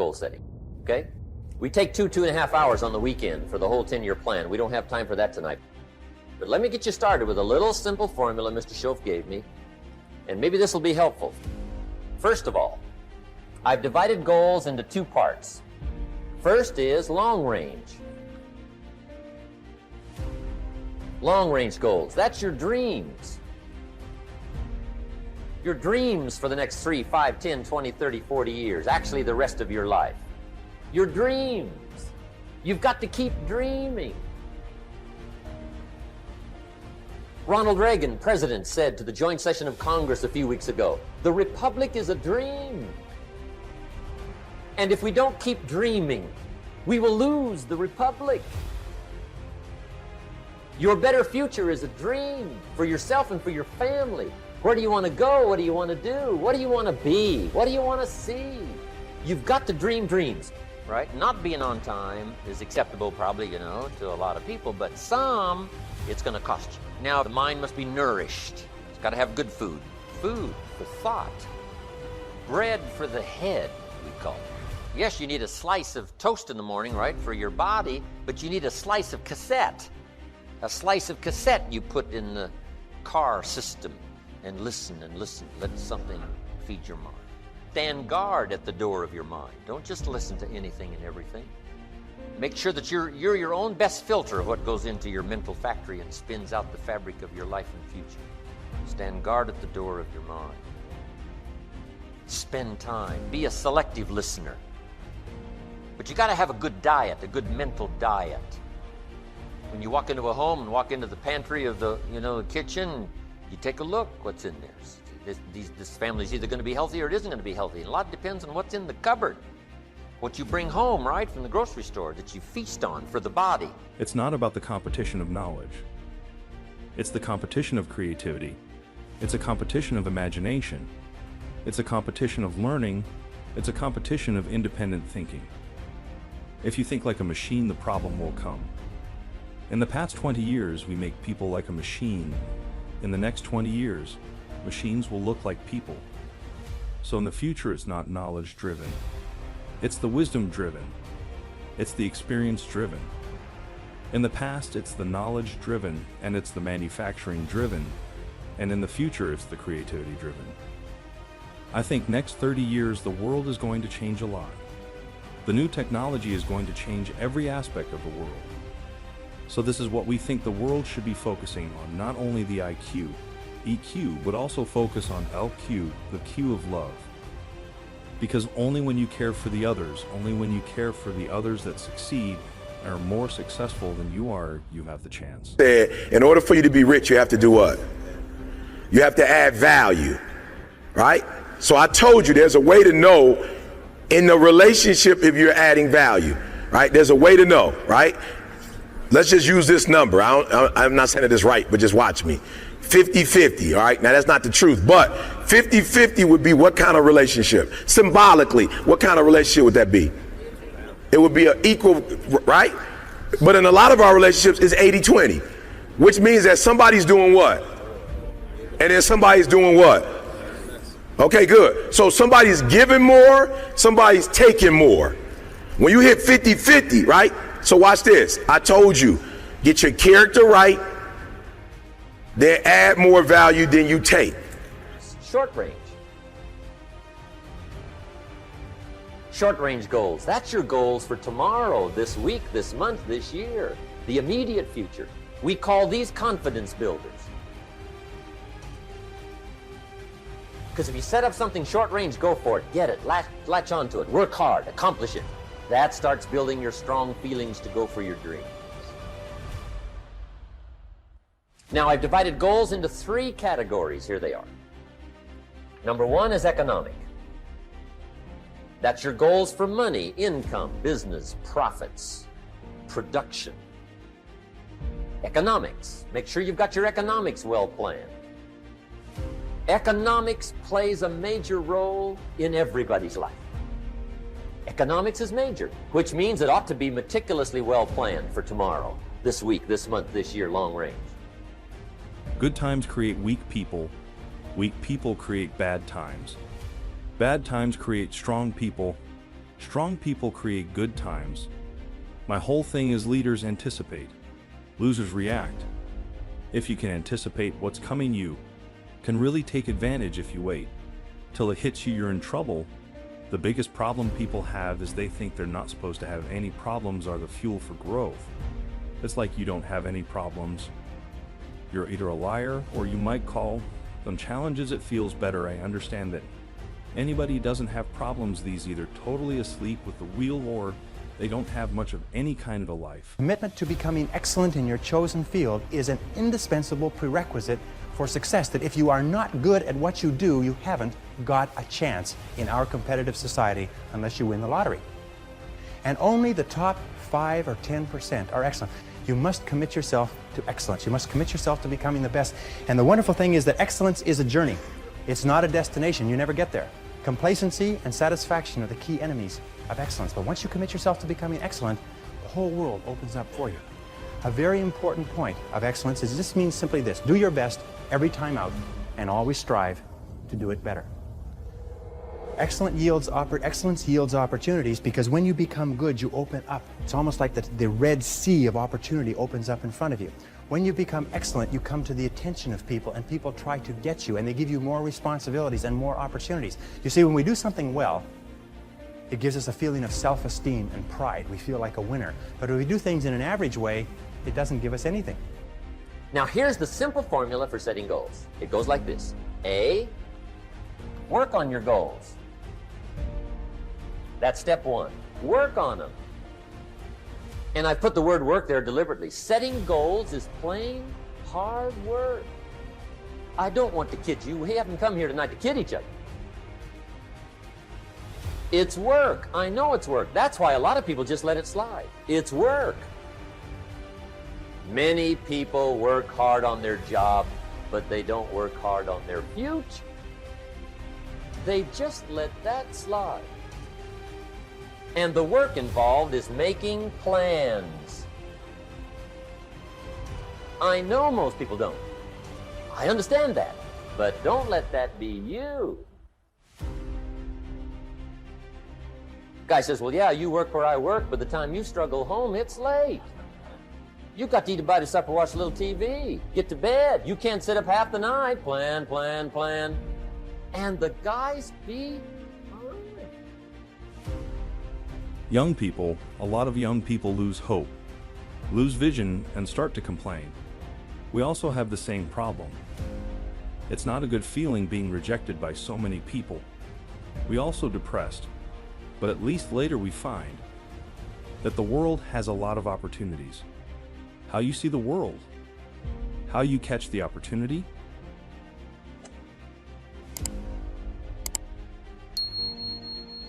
goal setting, okay? We take 2.5 hours on the weekend for the whole 10-year plan. We don't have time for that tonight. But let me get you started with a little simple formula Mr. Schoaf gave me, and maybe this will be helpful. First of all, I've divided goals into 2 parts. First is long range. Long range goals, that's your dreams. Your dreams for the next 3, 5, 10, 20, 30, 40 years, actually the rest of your life. Your dreams. You've got to keep dreaming. Ronald Reagan, president, said to the joint session of Congress a few weeks ago, "The republic is a dream." And if we don't keep dreaming, we will lose the republic. Your better future is a dream for yourself and for your family. Where do you want to go? What do you want to do? What do you want to be? What do you want to see? You've got to dream dreams, right? Not being on time is acceptable probably, to a lot of people, but some, it's going to cost you. Now, the mind must be nourished. It's got to have good food. Food for thought. Bread for the head, we call it. Yes, you need a slice of toast in the morning, right, for your body, but you need a slice of cassette. A slice of cassette you put in the car system and listen. Let something feed your mind. Stand guard at the door of your mind. Don't just listen to anything and everything. Make sure that you're your own best filter of what goes into your mental factory and spins out the fabric of your life and future. Stand guard at the door of your mind. Spend time. Be a selective listener. But you got to have a good diet, a good mental diet. When you walk into a home and walk into the pantry of the kitchen, you take a look what's in there. This family's either going to be healthy or it isn't going to be healthy. And a lot depends on what's in the cupboard. What you bring home, right, from the grocery store that you feast on for the body. It's not about the competition of knowledge. It's the competition of creativity. It's a competition of imagination. It's a competition of learning. It's a competition of independent thinking. If you think like a machine, the problem will come. In the past 20 years, we make people like a machine. In the next 20 years, machines will look like people. So in the future, it's not knowledge-driven. It's the wisdom-driven. It's the experience-driven. In the past, it's the knowledge-driven, and it's the manufacturing-driven. And in the future, it's the creativity-driven. I think next 30 years, the world is going to change a lot. The new technology is going to change every aspect of the world. So this is what we think the world should be focusing on, not only the IQ, EQ, but also focus on LQ, the Q of love. Because only when you care for the others, only when you care for the others that succeed and are more successful than you are, you have the chance. In order for you to be rich, you have to do what? You have to add value, right? So I told you there's a way to know in the relationship if you're adding value, right? There's a way to know, right? Let's just use this number. I'm not saying that it's right, but just watch me. 50-50, all right? Now, that's not the truth, but 50-50 would be what kind of relationship? Symbolically, what kind of relationship would that be? It would be an equal, right? But in a lot of our relationships, it's 80-20, which means that somebody's doing what? And then somebody's doing what? Okay, good. So somebody's giving more, somebody's taking more. When you hit 50-50, right? So watch this. I told you, get your character right, then add more value than you take. Short range. Short range goals. That's your goals for tomorrow, this week, this month, this year, the immediate future. We call these confidence builders. Because if you set up something short range, go for it, get it, latch onto it, work hard, accomplish it. That starts building your strong feelings to go for your dreams. Now, I've divided goals into 3 categories. Here they are. Number 1 is economic. That's your goals for money, income, business, profits, production. Economics. Make sure you've got your economics well planned. Economics plays a major role in everybody's life. Economics is major, which means it ought to be meticulously well planned for tomorrow, this week, this month, this year, long range. Good times create weak people. Weak people create bad times. Bad times create strong people. Strong people create good times. My whole thing is leaders anticipate, losers react. If you can anticipate what's coming, you can really take advantage. If you wait till it hits you, you're in trouble. The biggest problem people have is they think they're not supposed to have any problems are the fuel for growth. It's like you don't have any problems. You're either a liar or you might call them challenges. It feels better. I understand that anybody doesn't have problems. These either totally asleep with the wheel or they don't have much of any kind of a life. Commitment to becoming excellent in your chosen field is an indispensable prerequisite for success, that if you are not good at what you do, you haven't got a chance in our competitive society unless you win the lottery. And only the top 5 or 10% are excellent. You must commit yourself to excellence. You must commit yourself to becoming the best. And the wonderful thing is that excellence is a journey. It's not a destination. You never get there. Complacency and satisfaction are the key enemies of excellence. But once you commit yourself to becoming excellent, the whole world opens up for you. A very important point of excellence is this means simply this: do your best every time out and always strive to do it better. Excellence yields opportunities, because when you become good, you open up. It's almost like the Red Sea of opportunity opens up in front of you. When you become excellent, you come to the attention of people, and people try to get you, and they give you more responsibilities and more opportunities. You see, when we do something well, it gives us a feeling of self-esteem and pride. We feel like a winner. But if we do things in an average way, it doesn't give us anything. Now here's the simple formula for setting goals. It goes like this. A, work on your goals. That's step 1. Work on them. And I put the word work there deliberately. Setting goals is plain hard work. I don't want to kid you. We haven't come here tonight to kid each other. It's work. I know it's work. That's why a lot of people just let it slide. It's work. Many people work hard on their job, but they don't work hard on their future. They just let that slide. And the work involved is making plans. I know most people don't. I understand that. But don't let that be you. Guy says, well, yeah, you work where I work. By the time you struggle home, it's late. You got to eat a bite of supper, watch a little TV, get to bed. You can't sit up half the night. Plan, plan, plan. And the guys be fine. Young people, a lot of young people lose hope, lose vision, and start to complain. We also have the same problem. It's not a good feeling being rejected by so many people. We also depressed, but at least later we find that the world has a lot of opportunities. How you see the world, how you catch the opportunity,